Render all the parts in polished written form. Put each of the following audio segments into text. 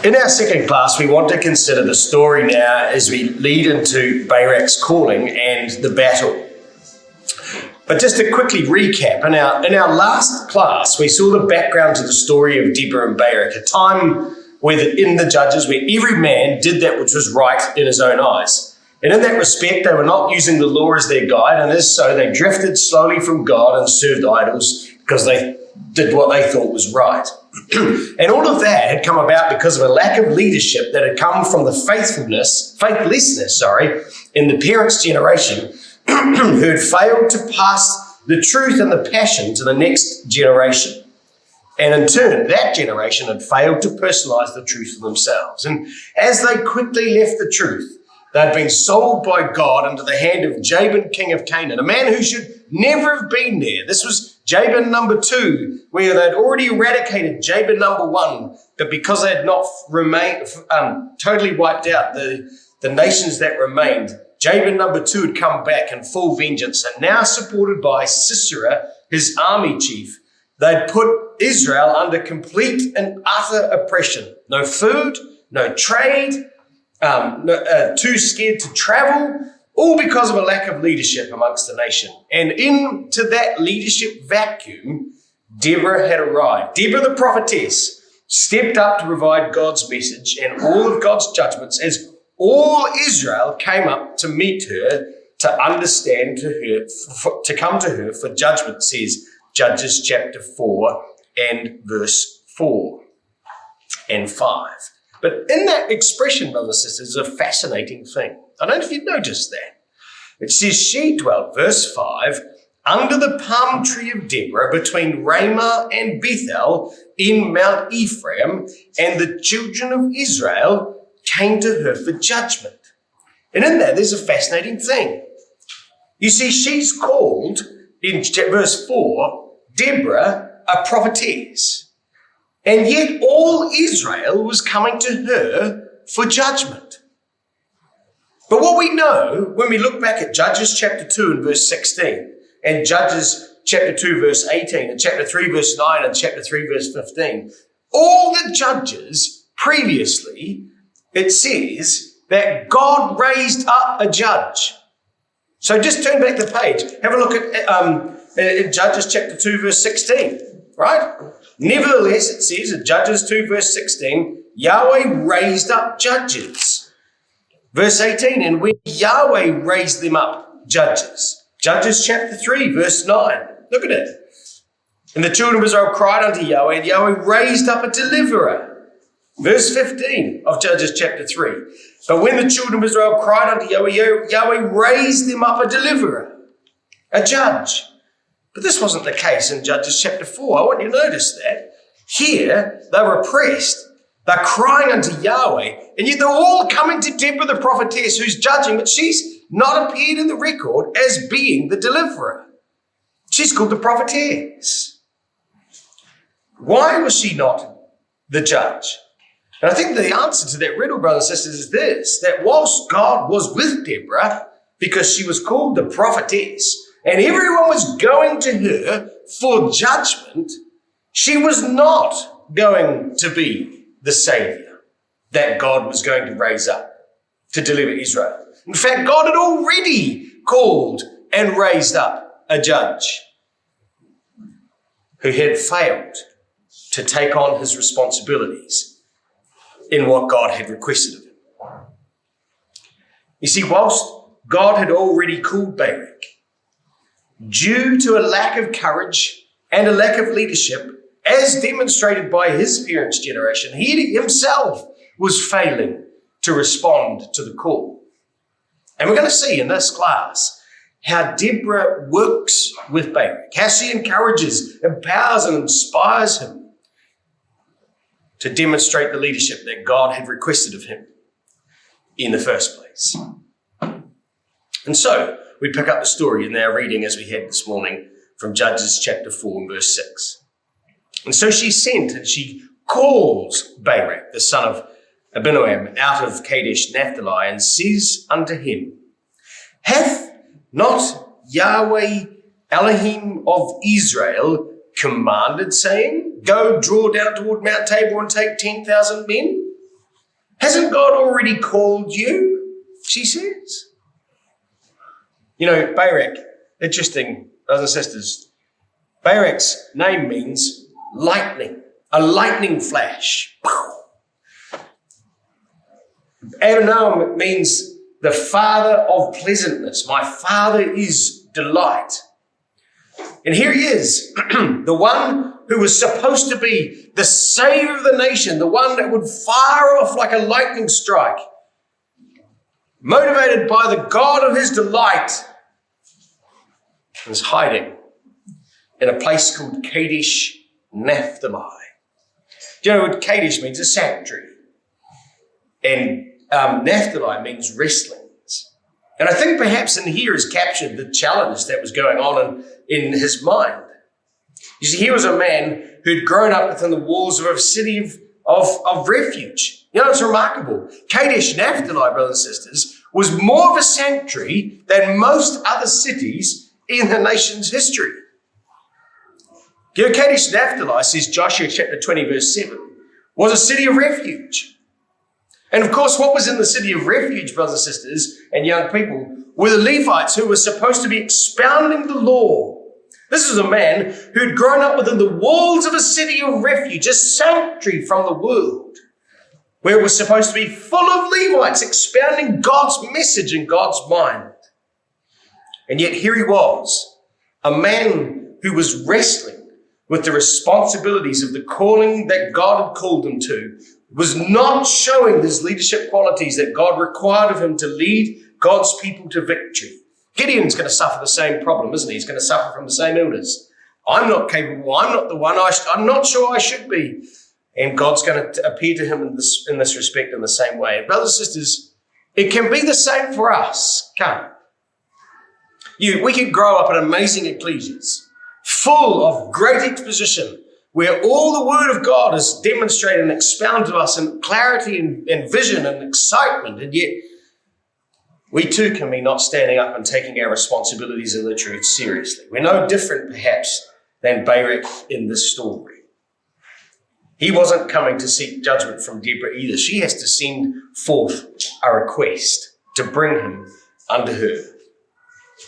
In our second class, we want to consider the story now as we lead into Barak's calling and the battle. But just to quickly recap, in our last class, we saw the background to the story of Deborah and Barak, a time in the Judges where every man did that which was right in his own eyes. And in that respect, they were not using the law as their guide, and as so, they drifted slowly from God and served idols because they did what they thought was right. And all of that had come about because of a lack of leadership that had come from the faithlessness, in the parents' generation who had failed to pass the truth and the passion to the next generation. And in turn, that generation had failed to personalize the truth for themselves. And as they quickly left the truth, they'd been sold by God into the hand of Jabin, king of Canaan, a man who should never have been there. This was Jabin number 2, where they'd already eradicated Jabin number 1, but because they had not totally wiped out the nations that remained, Jabin number 2 had come back in full vengeance, and now supported by Sisera, his army chief, they'd put Israel under complete and utter oppression. No food, no trade, too scared to travel, all because of a lack of leadership amongst the nation. And into that leadership vacuum, Deborah had arrived. Deborah the prophetess stepped up to provide God's message and all of God's judgments as all Israel came up to meet her, to understand to her, to come to her for judgment, says Judges chapter 4 and verse 4 and 5. But in that expression, brothers and sisters, is a fascinating thing. I don't know if you've noticed that. It says, she dwelt, verse 5, under the palm tree of Deborah between Ramah and Bethel in Mount Ephraim, and the children of Israel came to her for judgment. And in that, there's a fascinating thing. You see, she's called, in verse 4, Deborah, a prophetess. And yet all Israel was coming to her for judgment. But what we know when we look back at Judges chapter 2 and verse 16, and Judges chapter 2 verse 18, and chapter 3 verse 9, and chapter 3 verse 15, all the judges previously, it says that God raised up a judge. So just turn back the page. Have a look at Judges chapter 2 verse 16, right? Nevertheless, it says in Judges 2 verse 16, Yahweh raised up judges. Verse 18, and when Yahweh raised them up judges. Judges chapter 3 verse 9. Look at it. And the children of Israel cried unto Yahweh, and Yahweh raised up a deliverer. Verse 15 of Judges chapter 3. But when the children of Israel cried unto Yahweh, Yahweh raised them up a deliverer, a judge. But this wasn't the case in Judges chapter 4. I want you to notice that. Here, they were oppressed. They're crying unto Yahweh, and yet they're all coming to Deborah the prophetess who's judging, but she's not appeared in the record as being the deliverer. She's called the prophetess. Why was she not the judge? And I think the answer to that riddle, brothers and sisters, is this, that whilst God was with Deborah, because she was called the prophetess, and everyone was going to her for judgment, she was not going to be the Savior that God was going to raise up to deliver Israel. In fact, God had already called and raised up a judge who had failed to take on his responsibilities in what God had requested of him. You see, whilst God had already called Barak, due to a lack of courage and a lack of leadership, as demonstrated by his parents' generation, he himself was failing to respond to the call. And we're going to see in this class how Deborah works with Barak, how she encourages, empowers, and inspires him to demonstrate the leadership that God had requested of him in the first place. And so, we pick up the story in our reading as we had this morning from Judges chapter 4 and verse 6. And so she sent and she calls Barak, the son of Abinoam, out of Kadesh Naphtali, and says unto him, hath not Yahweh Elohim of Israel commanded, saying, go draw down toward Mount Tabor and take 10,000 men? Hasn't God already called you? She says. You know, Barak, interesting, brothers and sisters. Barak's name means lightning, a lightning flash. Adonam means the father of pleasantness. My father is delight. And here he is, the one who was supposed to be the savior of the nation, the one that would fire off like a lightning strike, motivated by the God of his delight, is hiding in a place called Kadesh Naphtali. Do you know what Kadesh means? A sanctuary. And Naphtali means wrestlings. And I think perhaps in here is captured the challenge that was going on in his mind. You see, he was a man who'd grown up within the walls of a city of refuge. You know, it's remarkable. Kadesh Naphtali, brothers and sisters, was more of a sanctuary than most other cities in the nation's history. You know, Kadesh Naphtali, says Joshua chapter 20, verse 7, was a city of refuge. And of course, what was in the city of refuge, brothers and sisters, and young people, were the Levites who were supposed to be expounding the law. This was a man who'd grown up within the walls of a city of refuge, a sanctuary from the world, where it was supposed to be full of Levites expounding God's message in God's mind. And yet here he was, a man who was wrestling with the responsibilities of the calling that God had called him to, was not showing these leadership qualities that God required of him to lead God's people to victory. Gideon's going to suffer the same problem, isn't he? He's going to suffer from the same illness. I'm not capable. I'm not the one. I'm not sure I should be. And God's going to appear to him in this respect in the same way. And brothers and sisters, it can be the same for us, can't it? We can grow up in amazing ecclesias, full of great exposition, where all the word of God is demonstrated and expounded to us in clarity and vision and excitement. And yet we too can be not standing up and taking our responsibilities in the truth seriously. We're no different perhaps than Barak in this story. He wasn't coming to seek judgment from Deborah either. She has to send forth a request to bring him under her.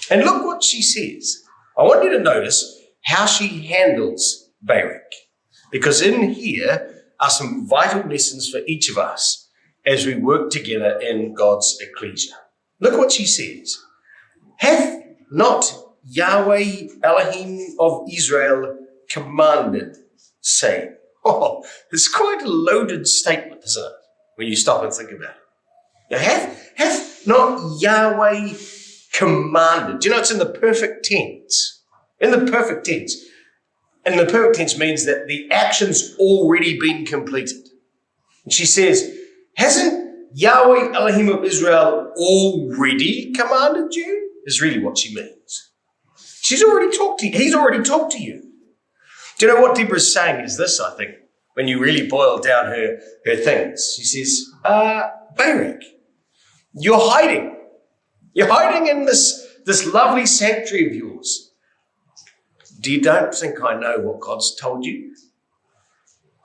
And look what she says. I want you to notice how she handles Barak, because in here are some vital lessons for each of us as we work together in God's ecclesia. Look what she says. Hath not Yahweh Elohim of Israel commanded, saying? Oh, it's quite a loaded statement, isn't it, when you stop and think about it? Now, hath not Yahweh commanded? Do you know it's in the perfect tense? In the perfect tense. And the perfect tense means that the action's already been completed. And she says, hasn't Yahweh Elohim of Israel already commanded you? Is really what she means. She's already talked to you. He's already talked to you. Do you know what Deborah's saying is this, I think, when you really boil down her things? She says, Barak, you're hiding. You're hiding in this lovely sanctuary of yours. You don't think I know what God's told you?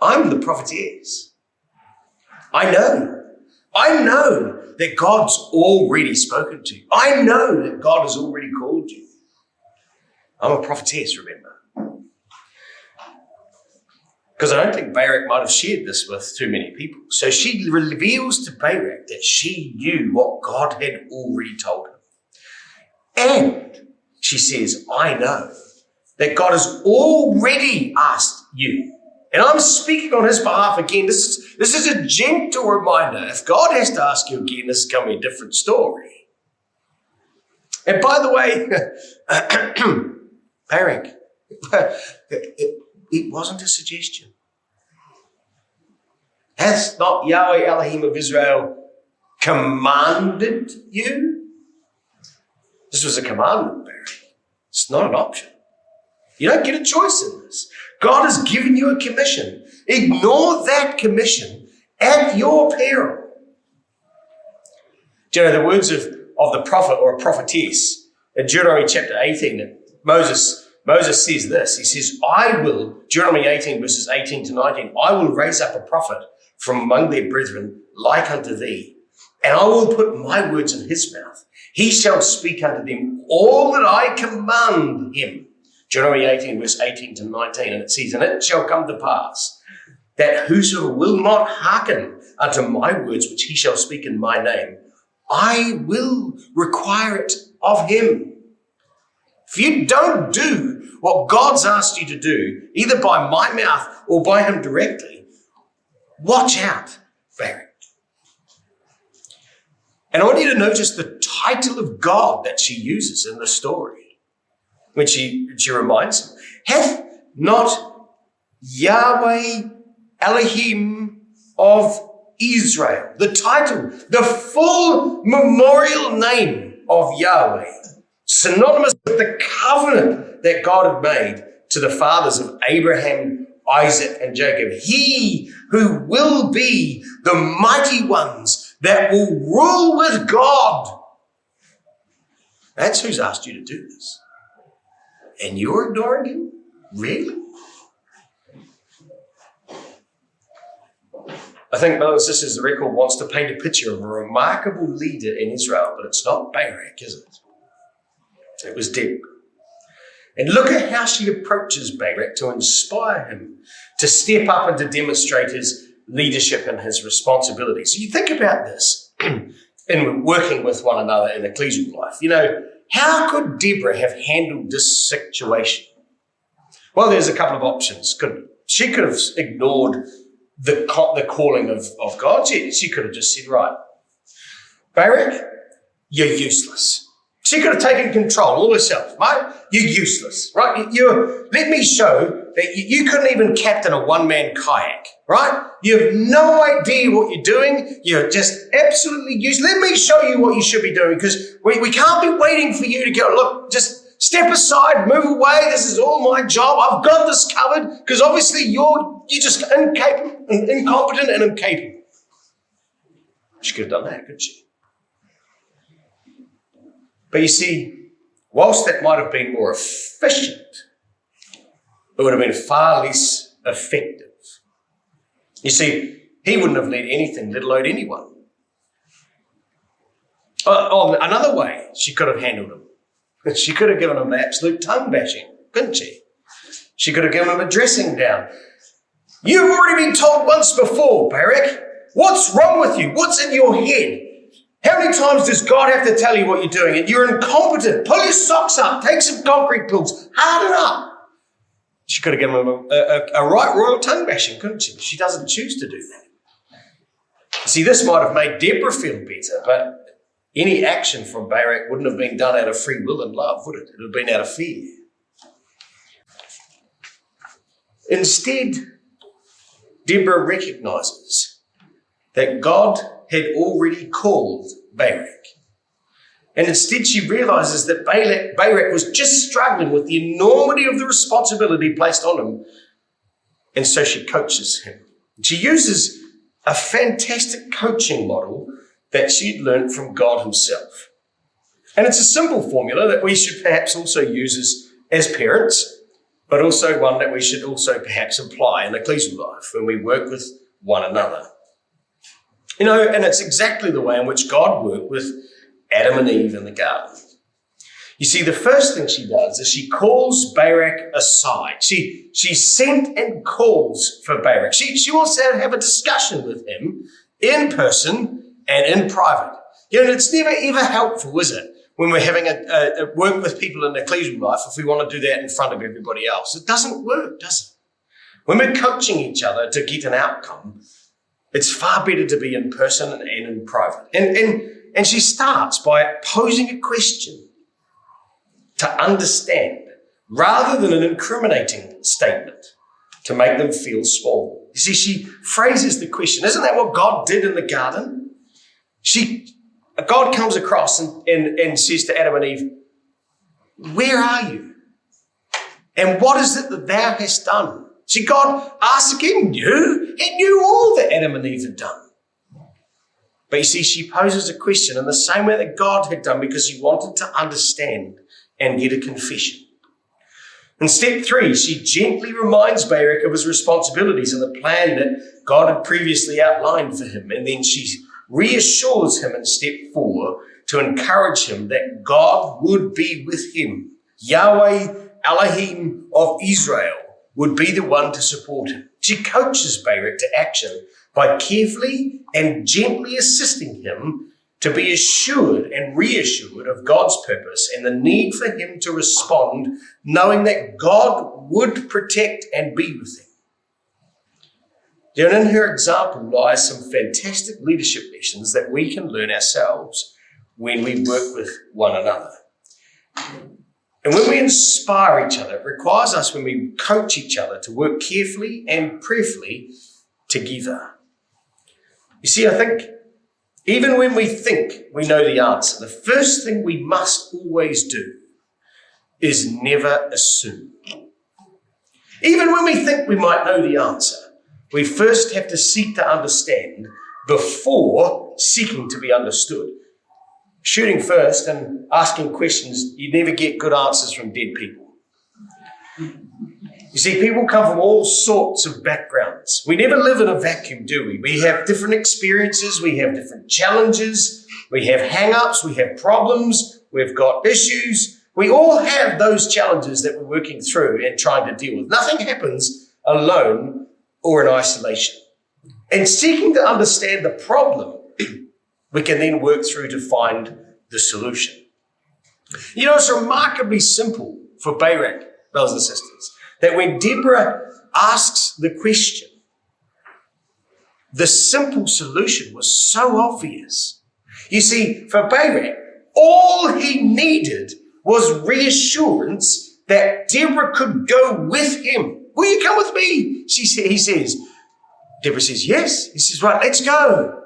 I'm the prophetess. I know that God's already spoken to you. I know that God has already called you. I'm a prophetess, remember. Because I don't think Barak might have shared this with too many people. So she reveals to Barak that she knew what God had already told her. And she says, I know that God has already asked you. And I'm speaking on his behalf again. This is a gentle reminder. If God has to ask you again, this is going to be a different story. And by the way, Barak, it wasn't a suggestion. Has not Yahweh Elohim of Israel commanded you? This was a commandment, Barak. It's not an option. You don't get a choice in this. God has given you a commission. Ignore that commission at your peril. Do you know the words of the prophet or a prophetess in Deuteronomy chapter 18? Moses says this. He says, I will, Deuteronomy 18 verses 18 to 19, I will raise up a prophet from among their brethren like unto thee, and I will put my words in his mouth. He shall speak unto them all that I command him. Deuteronomy 18, verse 18 to 19, and it says, and it shall come to pass that whosoever will not hearken unto my words which he shall speak in my name, I will require it of him. If you don't do what God's asked you to do, either by my mouth or by him directly, watch out, Barak. And I want you to notice the title of God that she uses in the story. When she reminds him, hath not Yahweh Elohim of Israel, the title, the full memorial name of Yahweh, synonymous with the covenant that God had made to the fathers of Abraham, Isaac, and Jacob. He who will be the mighty ones that will rule with God. That's who's asked you to do this. And you're ignoring him? Really? I think, brothers and sisters, the record wants to paint a picture of a remarkable leader in Israel, but it's not Barak, is it? It was Deborah. And look at how she approaches Barak to inspire him to step up and to demonstrate his leadership and his responsibilities. So you think about this in working with one another in ecclesial life. You know, how could Deborah have handled this situation? Well, there's a couple of options. She could have ignored the calling of God. She could have just said, right, Barak, you're useless. She could have taken control all herself, right? You're useless, right? Let me show that you couldn't even captain a one-man kayak, right? You have no idea what you're doing. You're just absolutely useless. Let me show you what you should be doing, because we can't be waiting for you to go, look, just step aside, move away. This is all my job. I've got this covered, because obviously you're just incompetent and incapable. She could have done that, couldn't she? But you see, whilst that might have been more efficient, it would have been far less effective. You see, he wouldn't have led anything, let alone anyone. Another way she could have handled him. She could have given him an absolute tongue bashing, couldn't she? She could have given him a dressing down. You've already been told once before, Barak. What's wrong with you? What's in your head? How many times does God have to tell you what you're doing? And you're incompetent. Pull your socks up. Take some concrete pills. Harden up. She could have given him a right royal tongue bashing, couldn't she? She doesn't choose to do that. See, this might have made Deborah feel better, but any action from Barak wouldn't have been done out of free will and love, would it? It would have been out of fear. Instead, Deborah recognizes that God had already called Barak. And instead she realizes that Barak was just struggling with the enormity of the responsibility placed on him. And so she coaches him. She uses a fantastic coaching model that she'd learned from God himself. And it's a simple formula that we should perhaps also use as parents, but also one that we should also perhaps apply in ecclesial life when we work with one another. You know, and it's exactly the way in which God worked with Adam and Eve in the garden. You see, the first thing she does is she calls Barak aside. She sent and calls for Barak. She wants to have a discussion with him in person and in private. You know, it's never ever helpful, is it, when we're having a work with people in ecclesial life, if we want to do that in front of everybody else. It doesn't work, does it? When we're coaching each other to get an outcome, it's far better to be in person and in private. And she starts by posing a question to understand, rather than an incriminating statement to make them feel small. You see, she phrases the question. Isn't that what God did in the garden? God comes across and says to Adam and Eve, where are you? And what is it that thou hast done? See, God asks again, He knew all that Adam and Eve had done. But you see, she poses a question in the same way that God had done, because he wanted to understand and get a confession. In step 3, she gently reminds Barak of his responsibilities and the plan that God had previously outlined for him. And then she reassures him in step 4 to encourage him that God would be with him. Yahweh Elohim of Israel would be the one to support him. She coaches Barak to action by carefully and gently assisting him to be assured and reassured of God's purpose and the need for him to respond, knowing that God would protect and be with him. And in her example lies some fantastic leadership lessons that we can learn ourselves when we work with one another. And when we inspire each other, it requires us, when we coach each other, to work carefully and prayerfully together. You see, I think even when we think we know the answer, the first thing we must always do is never assume. Even when we think we might know the answer, we first have to seek to understand before seeking to be understood. Shooting first and asking questions, you never get good answers from dead people. You see, people come from all sorts of backgrounds. We never live in a vacuum, do we? We have different experiences, we have different challenges, we have hang-ups, we have problems, we've got issues. We all have those challenges that we're working through and trying to deal with. Nothing happens alone or in isolation. And seeking to understand the problem, we can then work through to find the solution. You know, it's remarkably simple for Barak, brothers and sisters, that when Deborah asks the question, the simple solution was so obvious. You see, for Barak, all he needed was reassurance that Deborah could go with him. Will you come with me? He says. Deborah says, yes. He says, right, let's go.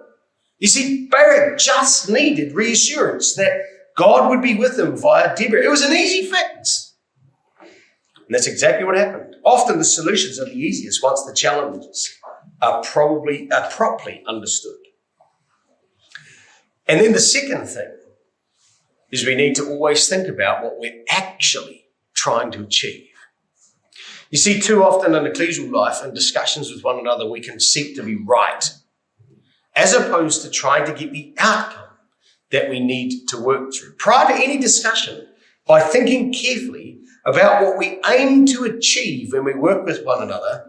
You see, Barak just needed reassurance that God would be with him via Deborah. It was an easy fix. And that's exactly what happened. Often the solutions are the easiest once the challenges are properly understood. And then the second thing is we need to always think about what we're actually trying to achieve. You see, too often in ecclesial life and discussions with one another, we can seek to be right, as opposed to trying to get the outcome that we need to work through. Prior to any discussion, by thinking carefully about what we aim to achieve when we work with one another,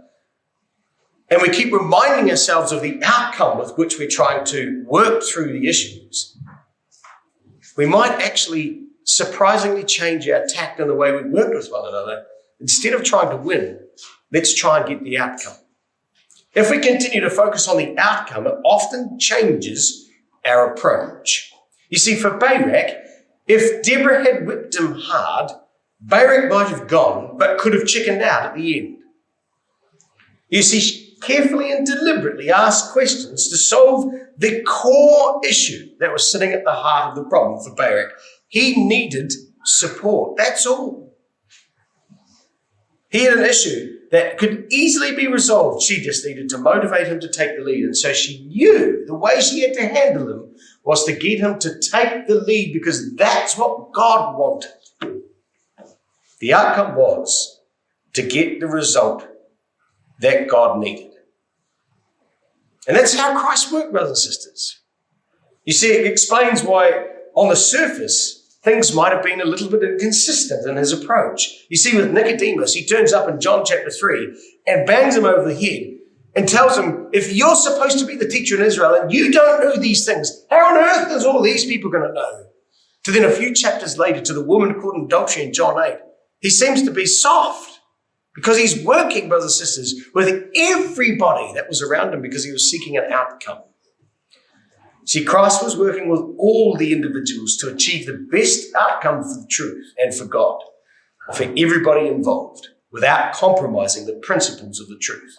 and we keep reminding ourselves of the outcome with which we're trying to work through the issues, we might actually surprisingly change our tact in the way we work with one another. Instead of trying to win, let's try and get the outcome. If we continue to focus on the outcome, it often changes our approach. You see, for Barak, if Deborah had whipped him hard, Barak might have gone, but could have chickened out at the end. You see, she carefully and deliberately asked questions to solve the core issue that was sitting at the heart of the problem for Barak. He needed support. That's all. He had an issue that could easily be resolved. She just needed to motivate him to take the lead. And so she knew the way she had to handle him was to get him to take the lead, because that's what God wanted. The outcome was to get the result that God needed. And that's how Christ worked, brothers and sisters. You see, it explains why on the surface, things might have been a little bit inconsistent in his approach. You see, with Nicodemus, he turns up in John chapter 3 and bangs him over the head and tells him, if you're supposed to be the teacher in Israel and you don't know these things, how on earth is all these people going to know? To then a few chapters later, to the woman caught in adultery in John 8, he seems to be soft because he's working, brothers and sisters, with everybody that was around him because he was seeking an outcome. See, Christ was working with all the individuals to achieve the best outcome for the truth and for God, for everybody involved, without compromising the principles of the truth.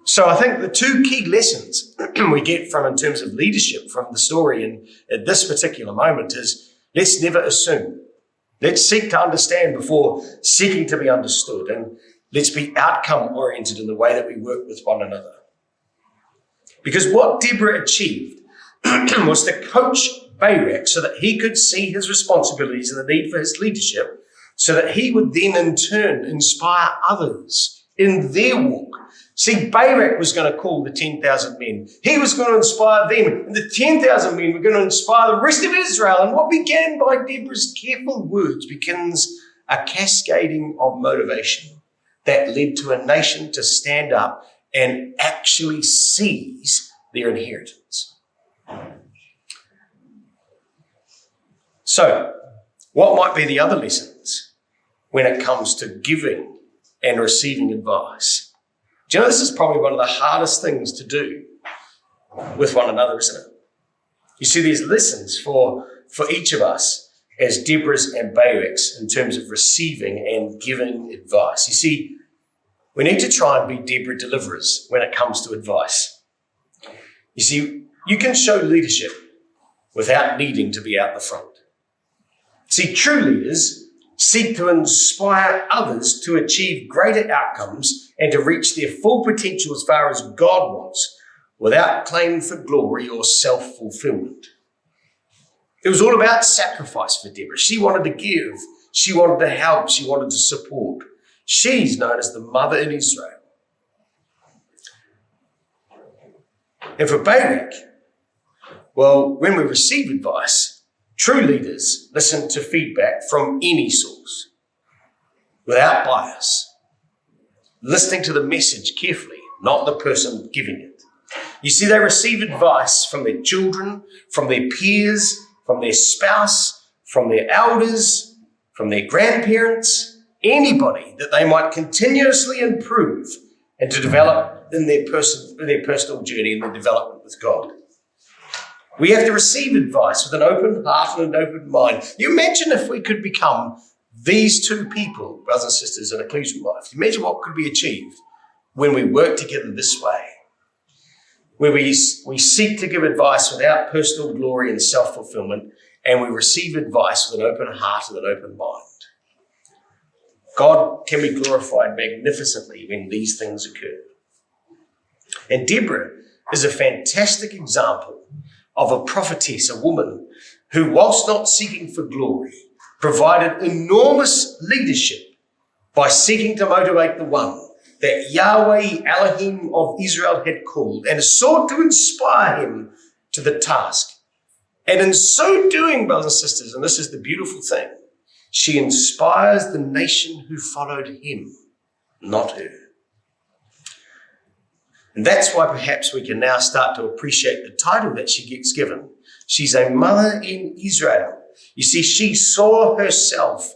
So I think the two key lessons we get from in terms of leadership from the story and at this particular moment is, let's never assume. Let's seek to understand before seeking to be understood, and let's be outcome oriented in the way that we work with one another. Because what Deborah achieved was to coach Barak so that he could see his responsibilities and the need for his leadership so that he would then in turn inspire others in their walk. See, Barak was going to call the 10,000 men. He was going to inspire them. And the 10,000 men were going to inspire the rest of Israel. And what began by Deborah's careful words begins a cascading of motivation that led to a nation to stand up and actually seize their inheritance. So, what might be the other lessons when it comes to giving and receiving advice? Do you know, this is probably one of the hardest things to do with one another, isn't it? You see, there's lessons for each of us as Deborahs and Baraks in terms of receiving and giving advice. You see, we need to try and be Deborah deliverers when it comes to advice. You see, you can show leadership without needing to be out the front. See, true leaders seek to inspire others to achieve greater outcomes and to reach their full potential as far as God wants, without claiming for glory or self-fulfillment. It was all about sacrifice for Deborah. She wanted to give, she wanted to help, she wanted to support. She's known as the mother in Israel. And for Barak, well, when we receive advice, true leaders listen to feedback from any source without bias, listening to the message carefully, not the person giving it. You see, they receive advice from their children, from their peers, from their spouse, from their elders, from their grandparents, anybody that they might continuously improve and to develop in their personal journey and their development with God. We have to receive advice with an open heart and an open mind. You imagine if we could become these two people, brothers and sisters, in ecclesial life. Imagine what could be achieved when we work together this way, where we seek to give advice without personal glory and self-fulfillment, and we receive advice with an open heart and an open mind. God can be glorified magnificently when these things occur. And Deborah is a fantastic example of a prophetess, a woman who, whilst not seeking for glory, provided enormous leadership by seeking to motivate the one that Yahweh Elohim of Israel had called and sought to inspire him to the task. And in so doing, brothers and sisters, and this is the beautiful thing, she inspires the nation who followed him, not her. And that's why perhaps we can now start to appreciate the title that she gets given. She's a mother in Israel. You see, she saw herself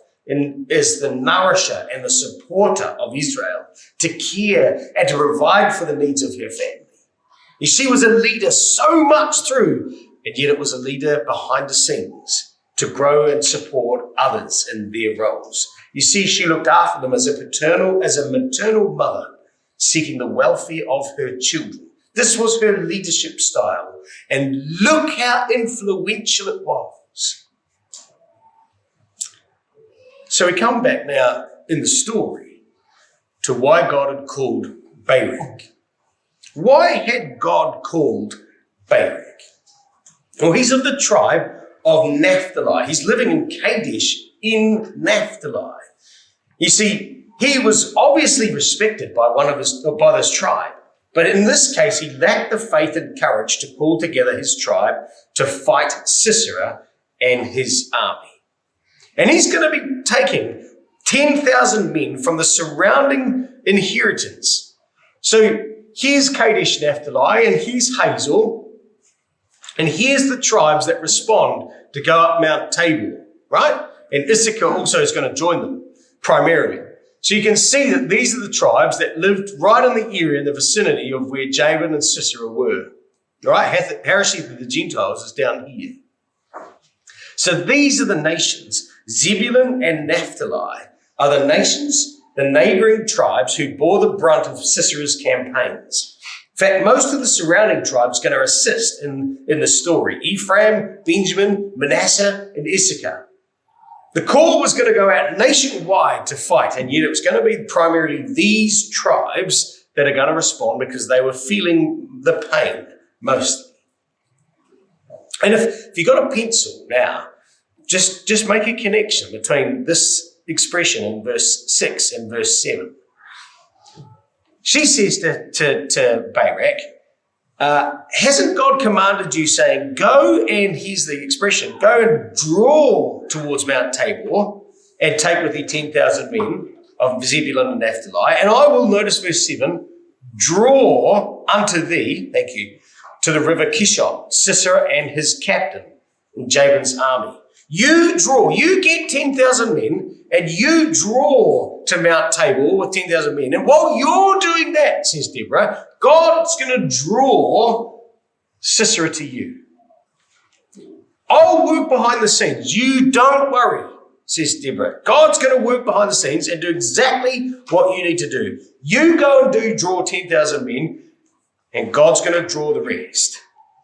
as the nourisher and the supporter of Israel, to care and to provide for the needs of her family. She was a leader so much through, and yet it was a leader behind the scenes to grow and support others in their roles. You see, she looked after them as a maternal mother, seeking the welfare of her children. This was her leadership style. And look how influential it was. So we come back now in the story to why God had called Barak. Why had God called Barak? Well, he's of the tribe of Naphtali. He's living in Kadesh in Naphtali. You see, he was obviously respected by this tribe, but in this case, he lacked the faith and courage to pull together his tribe to fight Sisera and his army. And he's going to be taking 10,000 men from the surrounding inheritance. So here's Kadesh Naphtali, and here's Hazel, and here's the tribes that respond to go up Mount Tabor, right? And Issachar also is going to join them primarily. So you can see that these are the tribes that lived right in the area in the vicinity of where Jabin and Sisera were. Right? Harosheth of the Gentiles is down here. So these are the nations. Zebulun and Naphtali are the nations, the neighboring tribes who bore the brunt of Sisera's campaigns. In fact, most of the surrounding tribes are going to assist in the story. Ephraim, Benjamin, Manasseh, and Issachar. The call was going to go out nationwide to fight, and yet it was going to be primarily these tribes that are going to respond because they were feeling the pain mostly. And if you've got a pencil now, just make a connection between this expression in verse 6 and verse 7. She says to Barak, hasn't God commanded you, saying, go, and here's the expression, go and draw towards Mount Tabor and take with thee 10,000 men of Zebulun and Naphtali, and I will, notice verse 7, draw unto thee, thank you, to the river Kishon, Sisera and his captain in Jabin's army. You draw, you get 10,000 men, and you draw to Mount Tabor with 10,000 men. And while you're doing that, says Deborah, God's going to draw Sisera to you. I'll work behind the scenes. You don't worry, says Deborah. God's going to work behind the scenes and do exactly what you need to do. You go and draw 10,000 men, and God's going to draw the rest.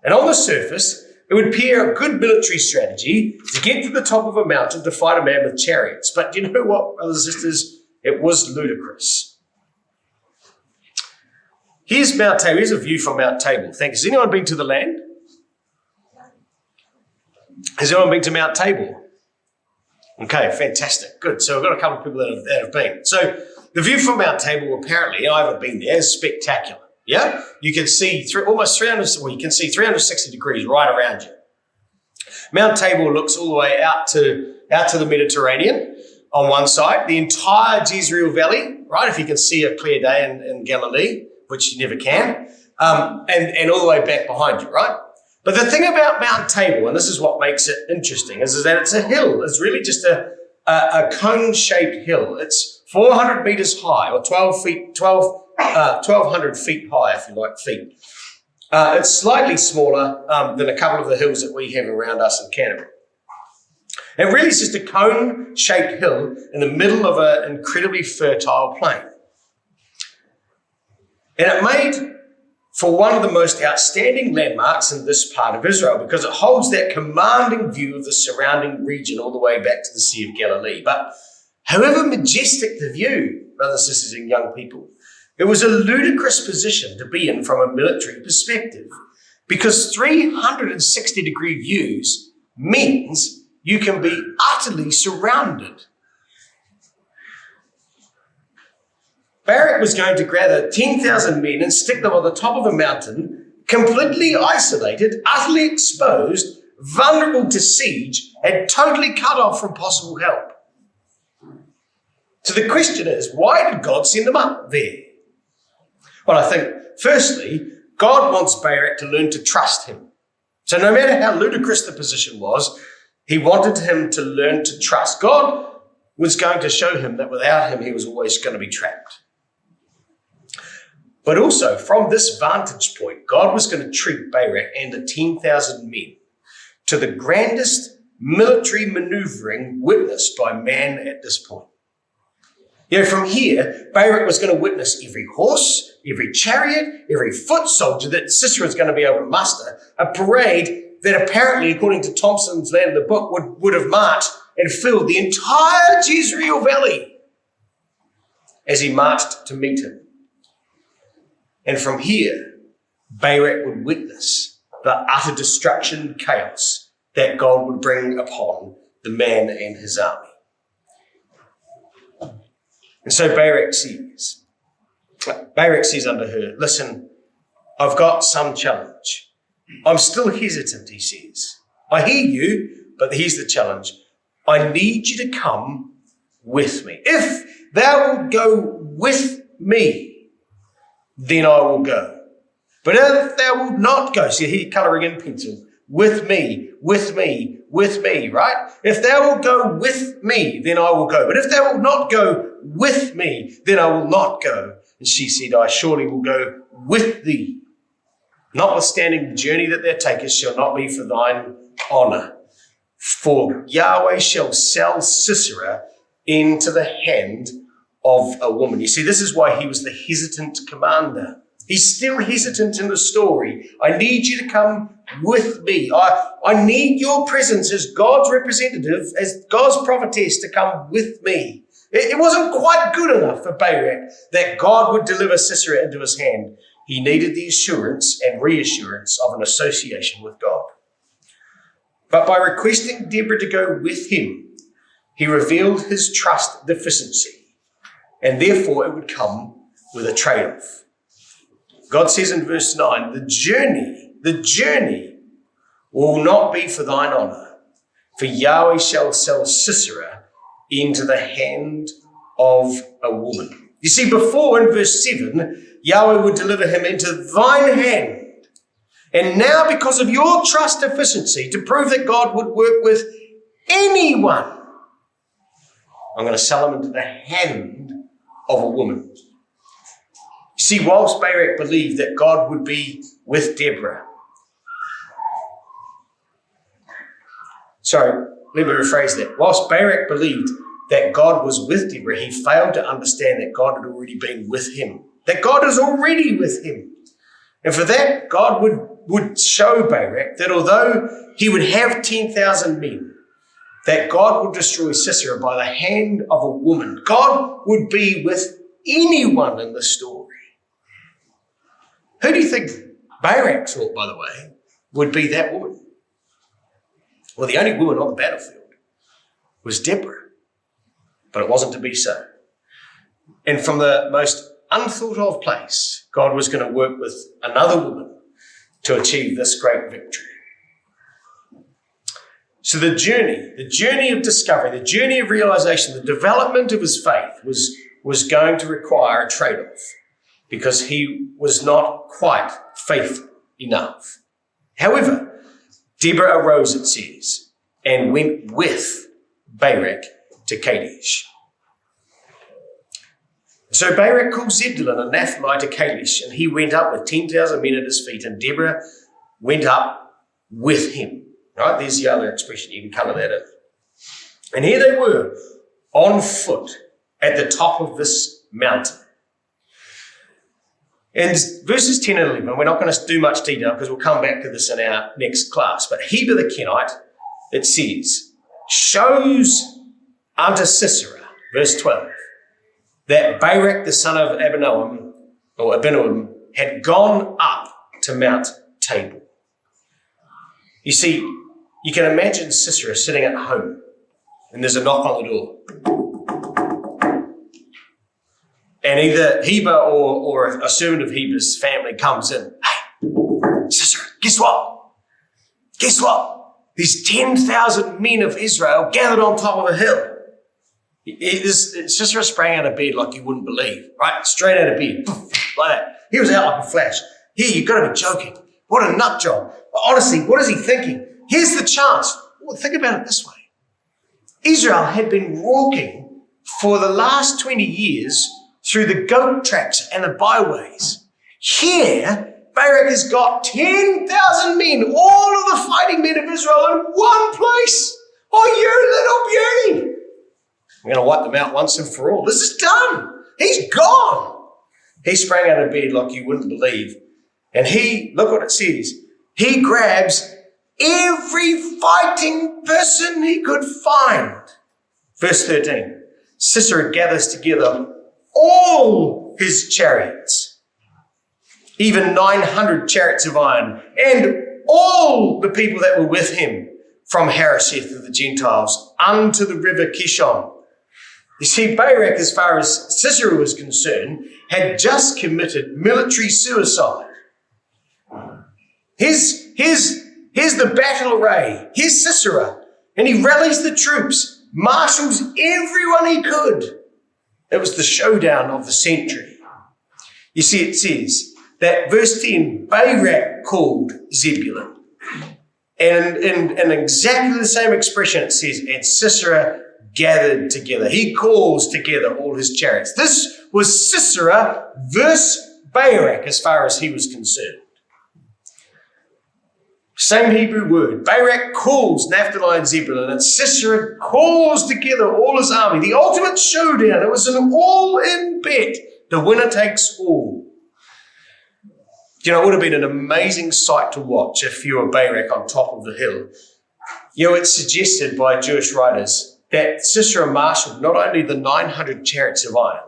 And on the surface, it would appear a good military strategy to get to the top of a mountain to fight a man with chariots. But you know what, brothers and sisters? It was ludicrous. Here's Mount Tabor. Here's a view from Mount Tabor. Thanks. Has anyone been to the land? Has anyone been to Mount Tabor? Okay, fantastic. Good. So we've got a couple of people that have been. So the view from Mount Tabor, apparently, I haven't been there, is spectacular. Yeah? You can see almost 360 degrees right around you. Mount Tabor looks all the way out to the Mediterranean on one side, the entire Jezreel Valley, right? If you can see a clear day in Galilee, which you never can, and all the way back behind you, right? But the thing about Mount Tabor, and this is what makes it interesting, is that it's a hill. It's really just a cone-shaped hill. It's 400 meters high, or 1,200 feet high, if you like, feet. It's slightly smaller than a couple of the hills that we have around us in Canterbury. It really is just a cone-shaped hill in the middle of an incredibly fertile plain. And it made for one of the most outstanding landmarks in this part of Israel because it holds that commanding view of the surrounding region all the way back to the Sea of Galilee. But however majestic the view, brothers and sisters and young people, it was a ludicrous position to be in from a military perspective because 360-degree views means you can be utterly surrounded. Barak was going to gather 10,000 men and stick them on the top of a mountain, completely isolated, utterly exposed, vulnerable to siege, and totally cut off from possible help. So the question is, why did God send them up there? Well, I think, firstly, God wants Barak to learn to trust him. So no matter how ludicrous the position was, he wanted him to learn to trust. God was going to show him that without him, he was always going to be trapped. But also, from this vantage point, God was going to treat Barak and the 10,000 men to the grandest military maneuvering witnessed by man at this point. You know, from here, Barak was going to witness every horse, every chariot, every foot soldier that Sisera was going to be able to muster, a parade that apparently, according to Thompson's Land of the Book, would have marched and filled the entire Jezreel Valley as he marched to meet him. And from here, Barak would witness the utter destruction and chaos that God would bring upon the man and his army. And so Barak says unto her, listen, I've got some challenge. I'm still hesitant, he says. I hear you, but here's the challenge. I need you to come with me. If thou wilt go with me, then I will go. But if thou wilt not go, see here, colouring in pencil, with me, right? If thou wilt go with me, then I will go. But if thou wilt not go with me, then I will not go. And she said, I surely will go with thee. Notwithstanding the journey that thou takest shall not be for thine honour. For Yahweh shall sell Sisera into the hand of a woman. You see, this is why he was the hesitant commander. He's still hesitant in the story. I need you to come with me. I need your presence as God's representative, as God's prophetess to come with me. It wasn't quite good enough for Barak that God would deliver Sisera into his hand. He needed the assurance and reassurance of an association with God. But by requesting Deborah to go with him, he revealed his trust deficiency, and therefore it would come with a trade-off. God says in verse 9, the journey will not be for thine honour, for Yahweh shall sell Sisera into the hand of a woman. You see, before in verse 7, Yahweh would deliver him into thine hand. And now, because of your trust deficiency, to prove that God would work with anyone, I'm going to sell him into the hand of a woman. You see, whilst Barak believed that God would be with Deborah, let me rephrase that. Whilst Barak believed that God was with Deborah, he failed to understand that God had already been with him, that God is already with him. And for that, God would show Barak that although he would have 10,000 men, that God would destroy Sisera by the hand of a woman. God would be with anyone in the story. Who do you think Barak thought, by the way, would be that woman? Well, the only woman on the battlefield was Deborah, but it wasn't to be so. And from the most unthought of place, God was going to work with another woman to achieve this great victory. So the journey of discovery, the journey of realization, the development of his faith was going to require a trade-off because he was not quite faithful enough. However, Deborah arose, it says, and went with Barak to Kadesh. So Barak called Zebulun and Naphtali to Kadesh, and he went up with 10,000 men at his feet, and Deborah went up with him. Right? There's the other expression. You can colour that in. And here they were on foot at the top of this mountain. And verses 10 and 11, we're not going to do much detail because we'll come back to this in our next class. But Heber the Kenite, it says, shows unto Sisera, verse 12, that Barak the son of Abinoam had gone up to Mount Tabor. You see, you can imagine Sisera sitting at home and there's a knock on the door. And either Heber or a servant of Heber's family comes in. Hey, Sisera, guess what? Guess what? There's 10,000 men of Israel gathered on top of a hill. Sisera sprang out of bed like you wouldn't believe, right? Straight out of bed, like that. He was out like a flash. Here, you've got to be joking. What a nut job. Honestly, what is he thinking? Here's the chance. Well, think about it this way. Israel had been walking for the last 20 years through the goat tracks and the byways. Here, Barak has got 10,000 men, all of the fighting men of Israel in one place. Oh, you little beauty. I'm going to wipe them out once and for all. This is done. He's gone. He sprang out of bed like you wouldn't believe. And look what it says. He grabs every fighting person he could find. Verse 13. Sisera gathers together all his chariots, even 900 chariots of iron, and all the people that were with him from Harosheth of the Gentiles unto the river Kishon. You see, Barak, as far as Sisera was concerned, had just committed military suicide. Here's the battle array. Here's Sisera. And he rallies the troops, marshals everyone he could. It was the showdown of the century. You see, it says that verse 10, Barak called Zebulun. And in exactly the same expression, it says, and Sisera gathered together. He calls together all his chariots. This was Sisera versus Barak as far as he was concerned. Same Hebrew word. Barak calls Naphtali and Zebulun, and Sisera calls together all his army. The ultimate showdown. It was an all-in bet. The winner takes all. You know, it would have been an amazing sight to watch if you were Barak on top of the hill. You know, it's suggested by Jewish writers that Sisera marshaled not only the 900 chariots of iron,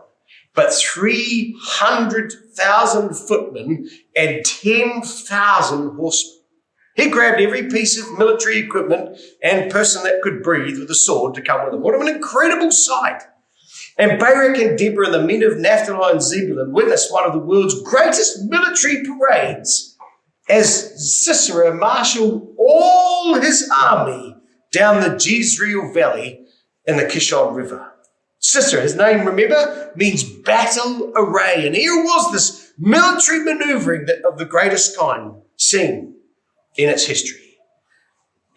but 300,000 footmen and 10,000 horsemen. He grabbed every piece of military equipment and person that could breathe with a sword to come with him. What an incredible sight. And Barak and Deborah, the men of Naphtali and Zebulun, witnessed one of the world's greatest military parades as Sisera marshaled all his army down the Jezreel Valley in the Kishon River. Sisera, his name, remember, means battle array. And here was this military maneuvering of the greatest kind seen in its history.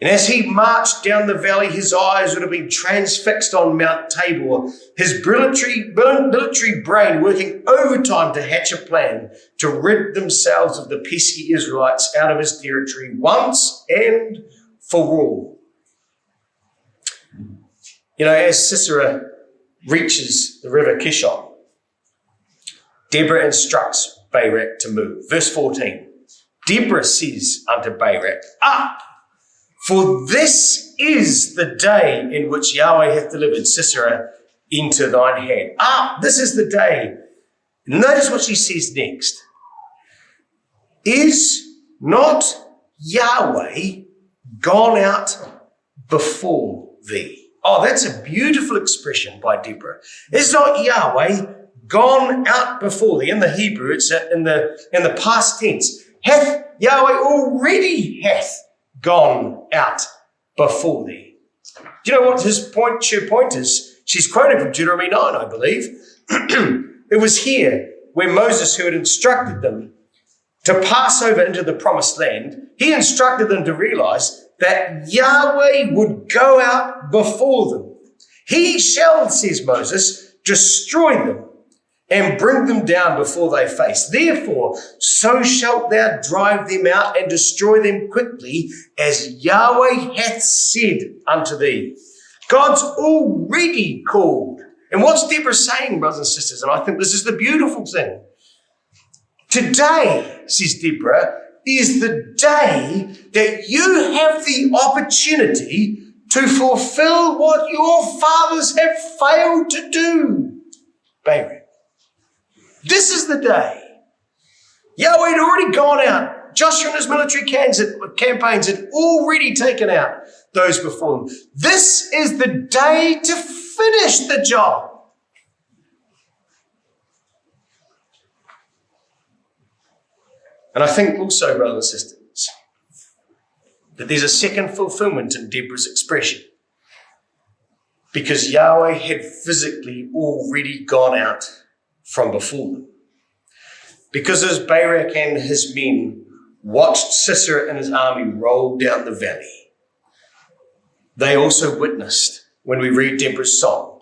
And as he marched down the valley, his eyes would have been transfixed on Mount Tabor, his military brain working overtime to hatch a plan to rid themselves of the pesky Israelites out of his territory once and for all. You know, as Sisera reaches the river Kishon, Deborah instructs Barak to move. Verse 14, Deborah says unto Barak, "Up! For this is the day in which Yahweh hath delivered Sisera into thine hand." Up, this is the day. Notice what she says next. Is not Yahweh gone out before thee? Oh, that's a beautiful expression by Deborah. Is not Yahweh gone out before thee? In the Hebrew, it's in the past tense. Hath Yahweh already hath gone out before thee. Do you know what her point is? She's quoting from Deuteronomy 9, I believe. It was here where Moses, who had instructed them to pass over into the promised land, he instructed them to realize that Yahweh would go out before them. He shall, says Moses, destroy them and bring them down before thy face. Therefore, so shalt thou drive them out and destroy them quickly, as Yahweh hath said unto thee. God's already called. And what's Deborah saying, brothers and sisters? And I think this is the beautiful thing. Today, says Deborah, is the day that you have the opportunity to fulfill what your fathers have failed to do, Barak. This is the day. Yahweh had already gone out. Joshua and his military campaigns had already taken out those before them. This is the day to finish the job. And I think also, brothers and sisters, that there's a second fulfillment in Deborah's expression. Because Yahweh had physically already gone out from before them. Because as Barak and his men watched Sisera and his army roll down the valley, they also witnessed, when we read Deborah's song,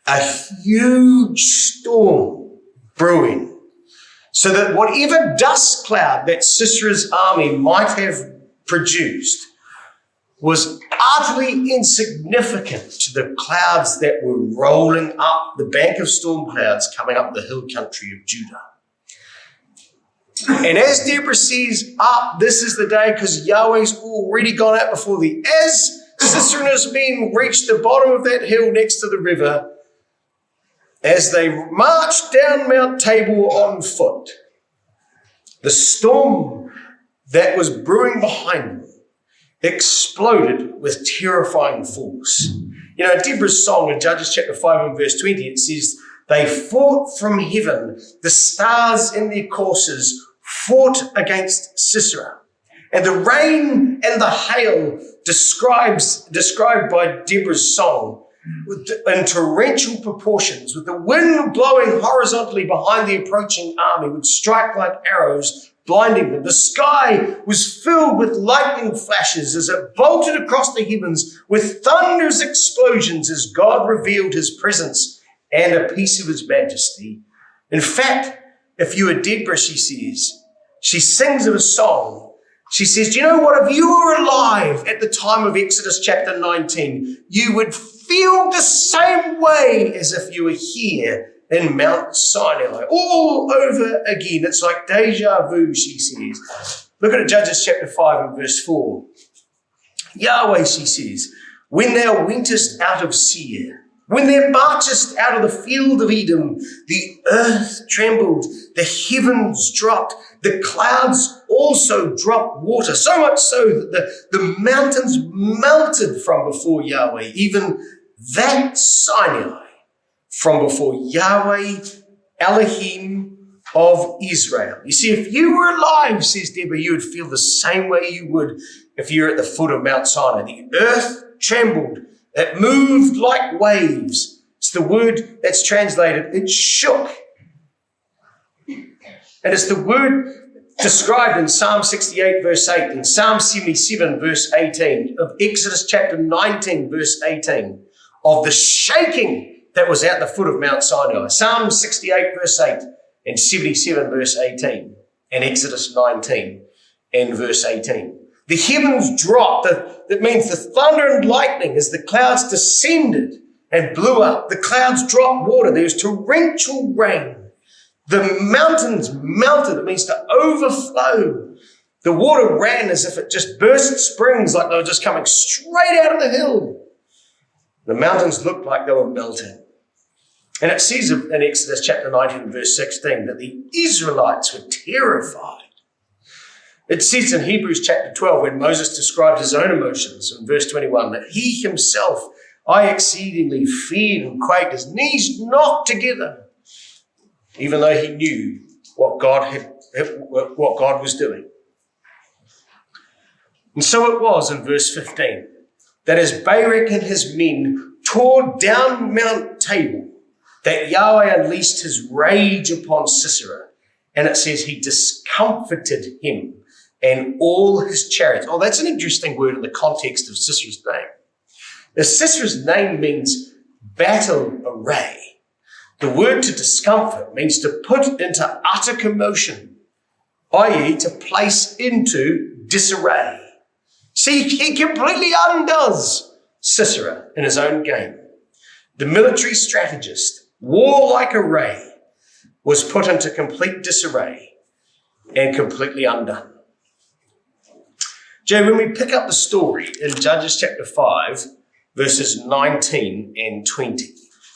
a huge storm brewing, so that whatever dust cloud that Sisera's army might have produced was utterly insignificant to the clouds that were rolling up the bank of storm clouds coming up the hill country of Judah. And as Deborah says, up, this is the day, because Yahweh's already gone out before thee. As Sisera and his men reached the bottom of that hill next to the river, as they marched down Mount Tabor on foot, the storm that was brewing behind them exploded with terrifying force. You know, Deborah's song in Judges chapter 5 and verse 20, it says, they fought from heaven, the stars in their courses fought against Sisera. And the rain and the hail described by Deborah's song in torrential proportions, with the wind blowing horizontally behind the approaching army, would strike like arrows, blinding them. The sky was filled with lightning flashes as it bolted across the heavens with thunderous explosions as God revealed his presence and a piece of his majesty. In fact, if you were Deborah, she says, she sings of a song. She says, do you know what? If you were alive at the time of Exodus chapter 19, you would feel the same way as if you were here in Mount Sinai, all over again. It's like deja vu, she says. Look at Judges chapter 5 and verse 4. Yahweh, she says, when thou wentest out of Seir, When thou marchest out of the field of Edom, the earth trembled, the heavens dropped, the clouds also dropped water, so much so that the mountains melted from before Yahweh, even that Sinai from before Yahweh, Elohim of Israel. You see, if you were alive, says Deborah, you would feel the same way you would if you're at the foot of Mount Sinai. The earth trembled. It moved like waves. It's the word that's translated, it shook. And it's the word described in Psalm 68, verse 8, and Psalm 77, verse 18, of Exodus chapter 19, verse 18, of the shaking that was at the foot of Mount Sinai. Psalm 68, verse 8, and 77, verse 18, and Exodus 19, and verse 18. The heavens dropped. That means the thunder and lightning as the clouds descended and blew up. The clouds dropped water. There was torrential rain. The mountains melted. It means to overflow. The water ran as if it just burst springs, like they were just coming straight out of the hill. The mountains looked like they were melting. And it says in Exodus chapter 19, verse 16, that the Israelites were terrified. It says in Hebrews chapter 12, when Moses described his own emotions, in verse 21, that he himself, I exceedingly feared and quaked, his knees knocked together, even though he knew what God was doing. And so it was in verse 15, that as Barak and his men tore down Mount Tabor, that Yahweh unleashed his rage upon Sisera. And it says he discomfited him and all his chariots. Oh, that's an interesting word in the context of Sisera's name. Now, Sisera's name means battle array. The word to discomfort means to put into utter commotion, i.e. to place into disarray. See, he completely undoes Sisera in his own game. The military strategist, warlike array, was put into complete disarray and completely undone. Jay, when we pick up the story in Judges chapter 5, verses 19 and 20,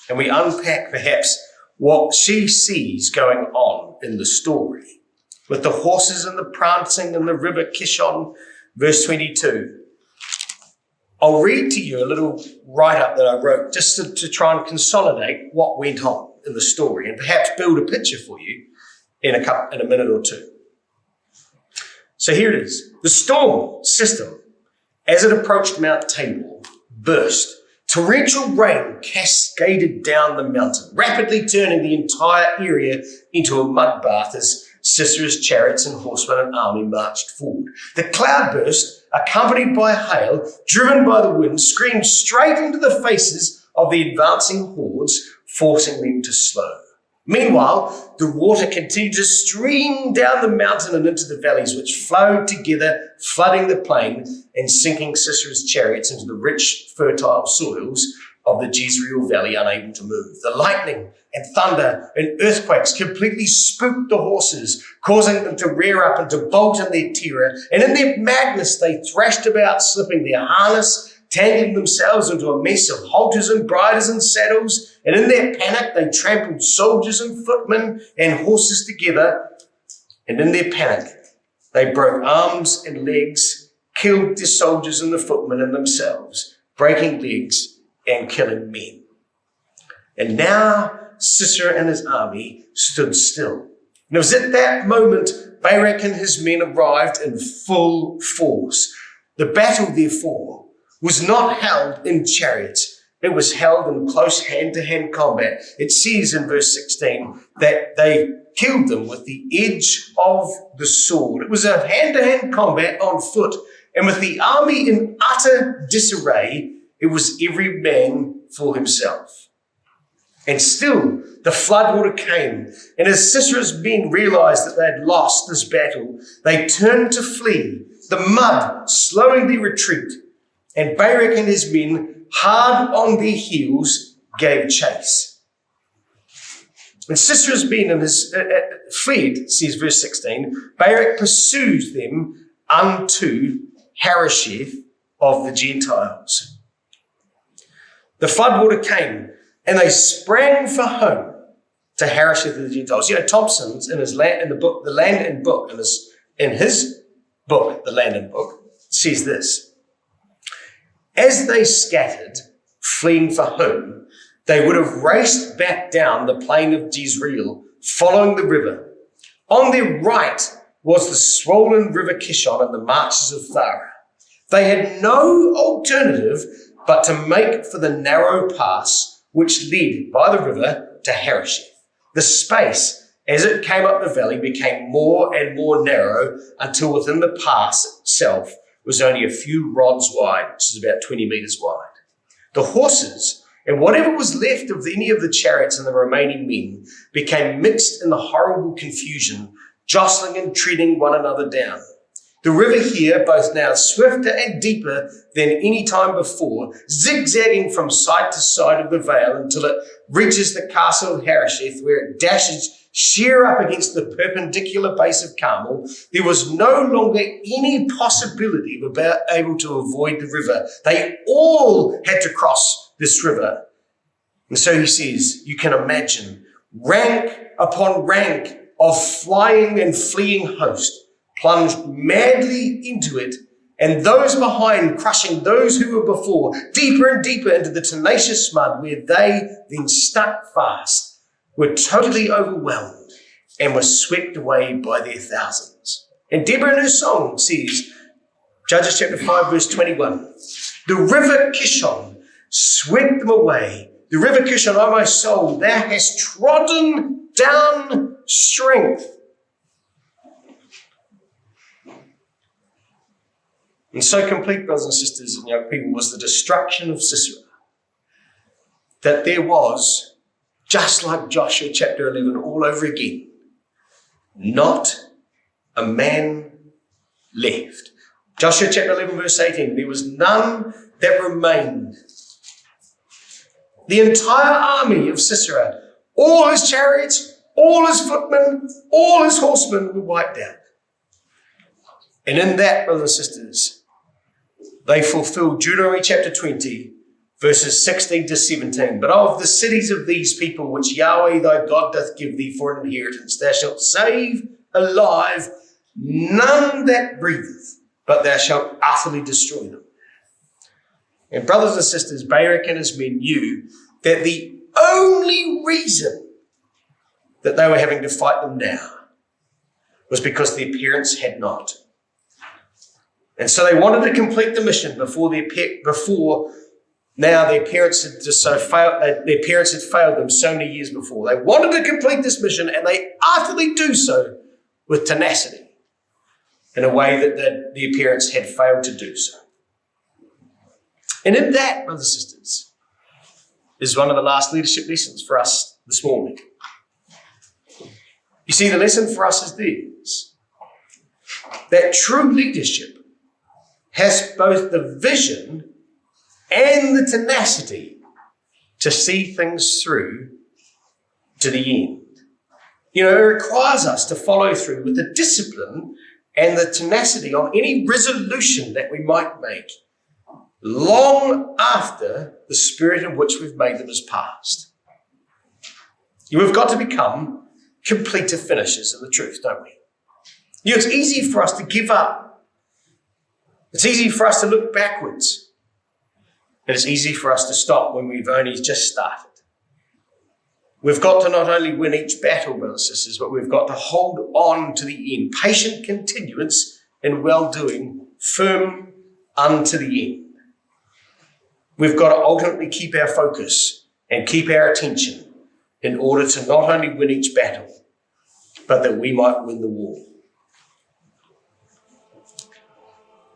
and we unpack perhaps what she sees going on in the story, with the horses and the prancing and the river Kishon, verse 22, I'll read to you a little write-up that I wrote just to try and consolidate what went on in the story and perhaps build a picture for you in a minute or two. So here it is. The storm system, as it approached Mount Tabor, burst. Torrential rain cascaded down the mountain, rapidly turning the entire area into a mud bath as Sisera's chariots and horsemen and army marched forward. The cloudburst, accompanied by hail, driven by the wind, screamed straight into the faces of the advancing hordes, forcing them to slow. Meanwhile, the water continued to stream down the mountain and into the valleys, which flowed together, flooding the plain and sinking Sisera's chariots into the rich, fertile soils of the Jezreel Valley, unable to move. The lightning and thunder and earthquakes completely spooked the horses, causing them to rear up and to bolt in their terror. And in their madness, they thrashed about, slipping their harness, tangling themselves into a mess of halters and bridles and saddles. And in their panic, they trampled soldiers and footmen and horses together. And in their panic, they broke arms and legs, killed the soldiers and the footmen and themselves, breaking legs and killing men. And now Sisera and his army stood still. And it was at that moment Barak and his men arrived in full force. The battle, therefore, was not held in chariots. It was held in close hand-to-hand combat. It says in verse 16 that they killed them with the edge of the sword. It was a hand-to-hand combat on foot. And with the army in utter disarray, it was every man for himself. And still, the floodwater came. And as Sisera's men realized that they had lost this battle, they turned to flee, the mud slowing their retreat. And Barak and his men, hard on their heels, gave chase. When Sisera's men and his fled, says verse 16, Barak pursues them unto Harosheth of the Gentiles. The floodwater came. and they sprang for home to Harosheth of the Gentiles. You know, Thompson's in his in the book, The Land and Book, in his book, The Land and Book, says this: as they scattered, fleeing for home, they would have raced back down the plain of Jezreel, following the river. On their right was the swollen river Kishon and the marches of Thara. They had no alternative but to make for the narrow pass which led by the river to Harosheth. The space, as it came up the valley, became more and more narrow until within the pass itself was only a few rods wide, which is about 20 meters wide. The horses and whatever was left of any of the chariots and the remaining men became mixed in the horrible confusion, jostling and treading one another down. The river here, both now swifter and deeper than any time before, zigzagging from side to side of the vale until it reaches the castle of Harosheth, where it dashes sheer up against the perpendicular base of Carmel. There was no longer any possibility of able to avoid the river. They all had to cross this river. And so he says, you can imagine rank upon rank of flying and fleeing host plunged madly into it, and those behind crushing those who were before, deeper and deeper into the tenacious mud, where they, then stuck fast, were totally overwhelmed and were swept away by their thousands. And Deborah in her song says, Judges chapter 5, verse 21, the river Kishon swept them away. The river Kishon, O my soul, thou hast trodden down strength. And so complete, brothers and sisters and young people, was the destruction of Sisera, that there was, just like Joshua chapter 11 all over again, not a man left. Joshua chapter 11 verse 18, there was none that remained. The entire army of Sisera, all his chariots, all his footmen, all his horsemen were wiped out. And in that, brothers and sisters, they fulfilled Deuteronomy chapter 20, verses 16 to 17. But of the cities of these people, which Yahweh thy God doth give thee for an inheritance, thou shalt save alive none that breatheth, but thou shalt utterly destroy them. And brothers and sisters, Barak and his men knew that the only reason that they were having to fight them now was because their parents had not. And so they wanted to complete the mission before their parents had failed them so many years before. They wanted to complete this mission, and they utterly do so with tenacity in a way that their parents had failed to do so. And in that, brothers and sisters, is one of the last leadership lessons for us this morning. You see, the lesson for us is this: that true leadership has both the vision and the tenacity to see things through to the end. You know, it requires us to follow through with the discipline and the tenacity on any resolution that we might make long after the spirit in which we've made them has passed. We've got to become completer finishers of the truth, don't we? You know, it's easy for us to give up. It's easy for us to look backwards. And it's easy for us to stop when we've only just started. We've got to not only win each battle, brothers and sisters, but we've got to hold on to the end. Patient continuance in well-doing, firm unto the end. We've got to ultimately keep our focus and keep our attention in order to not only win each battle, but that we might win the war.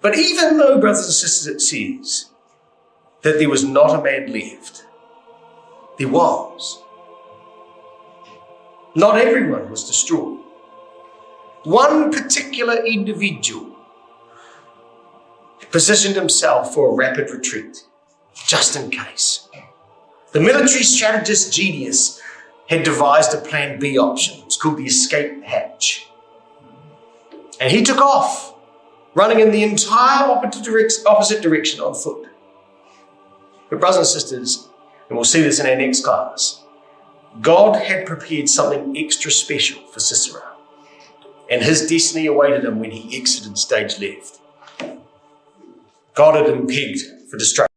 But even though, brothers and sisters, it says that there was not a man left, there was. Not everyone was destroyed. One particular individual positioned himself for a rapid retreat, just in case. The military strategist genius had devised a plan B option. It's called the escape hatch. And he took off, running in the entire opposite direction on foot. But brothers and sisters, and we'll see this in our next class, God had prepared something extra special for Sisera, and his destiny awaited him when he exited stage left. God had him pegged for destruction.